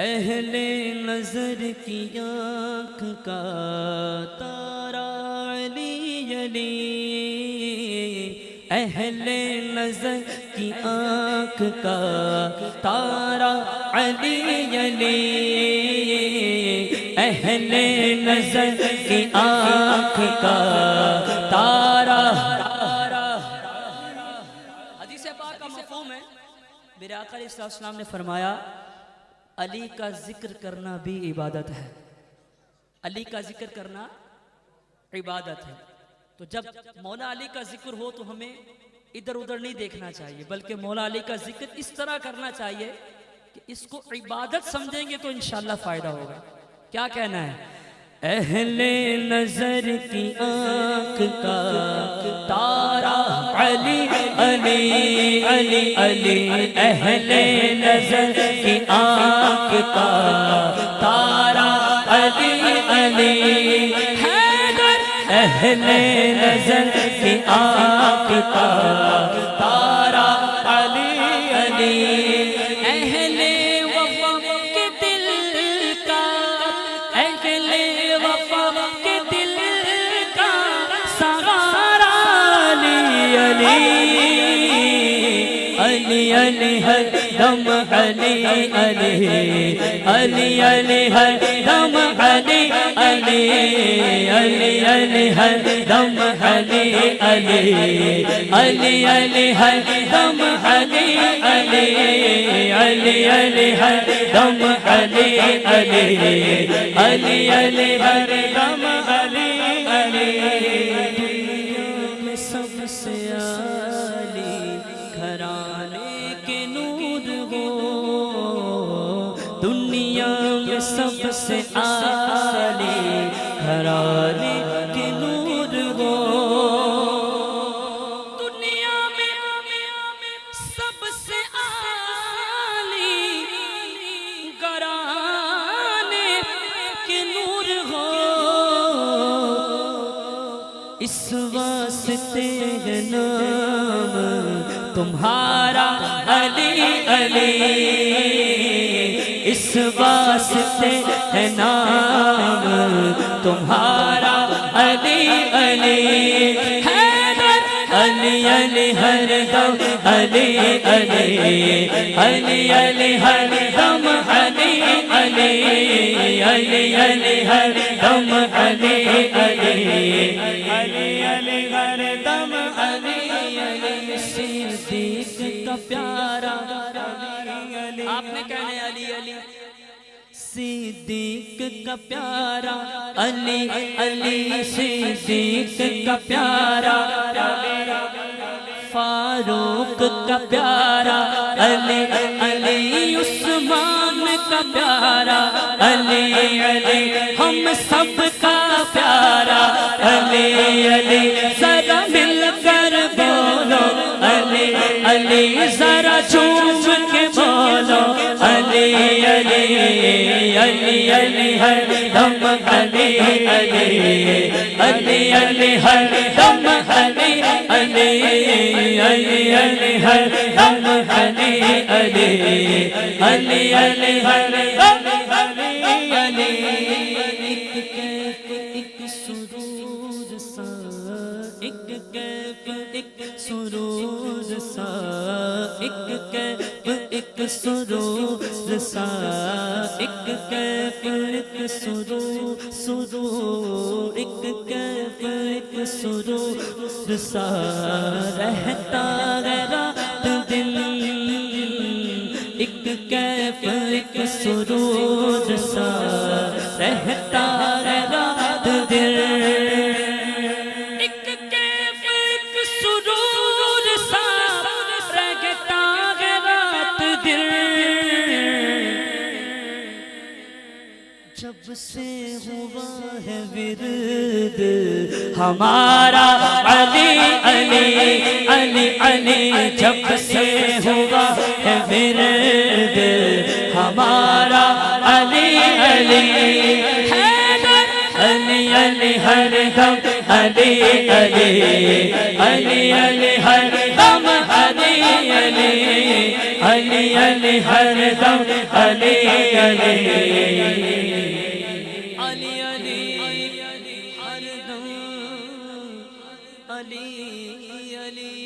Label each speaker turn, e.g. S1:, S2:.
S1: اہل نظر کی آنکھ کا تارا علی علی، اہل نظر کی آنکھ کا تارا علی علی، اہل نظر کی آنکھ کا تارا۔ حدیث پاک کا مفہوم ہے، میرے آقا علیہ السلام نے فرمایا علی کا ذکر کرنا بھی عبادت ہے، علی کا ذکر کرنا عبادت ہے۔ تو جب مولا علی کا ذکر ہو تو ہمیں ادھر ادھر نہیں دیکھنا چاہیے، بلکہ مولا علی کا ذکر اس طرح کرنا چاہیے کہ اس کو عبادت سمجھیں گے تو انشاءاللہ فائدہ ہوگا۔ کیا کہنا ہے؟ اہل نظر کی آنکھ کا تارا علی علی علی علی، اہل نظر کی آنکھ کا تارا علی علی، اہل نظر کی آنکھ کا تارا علی علی، اہل وفا کے دل کا، اہل وفا کے دل کا سہارا علی علی علی علی ہر دم علی علی علی علی ہر دم علی علی علی علی ہر دم علی علی علی علی ہر دم علی علی علی علی ہر دم علی علی علی علی ہر دم علی علی، میں سب سے عالی گھرانے کے نور ہو، دنیا میں سب سے عالی گھرانے کے نور ہو، دنیا میں سب سے عالی گھرانے کے نور ہو، اس واسطے ہے نام تمہارا علی علی، اس واسطے ہے نام تمہارا علی علی، علی علی ہر دم علی علی علی علی ہر دم علی علی علی علی ہر دم علی علی علی علی ہر دم علی علی، صدیق کا پیارا آپ نے کہنے علی علی، صدیق کا پیارا علی علی، صدیق کا پیارا فاروق کا پیارا علی علی، عثمان کا پیارا علی علی، ہم سب کا پیارا علی علی، ذرا مل کر بولو علی علی، ذرا جھوم کے بولو علی علی علی علی ہر دم علی علی علی علی ہر دم علی علی علی علی ہر دم علی علی علی علی ہر دم علی علی، ایک کیف ایک سرور سا، ایک کیف ایک سرور سا، ایک کیف ایک سرور سا، ایک کیف ایک سرور سرور، ایک کیف ایک سرور سا، رہتا ہے رات دن، ایک کیف ایک سرور سا، رہتا ہے رات دن، ایک کیف ایک سرور سا، رہتا ہے رات دن، جب سے ہوا ہے ورد ہمارا علی علی علی علی، جب سے ہوا ہے ورد ہمارا علی علی، علی علی ہر دم علی علی علی علی ہر دم
S2: دم علی علی علی علی ہر دم علی علی
S1: علی علی ہر دم علی علی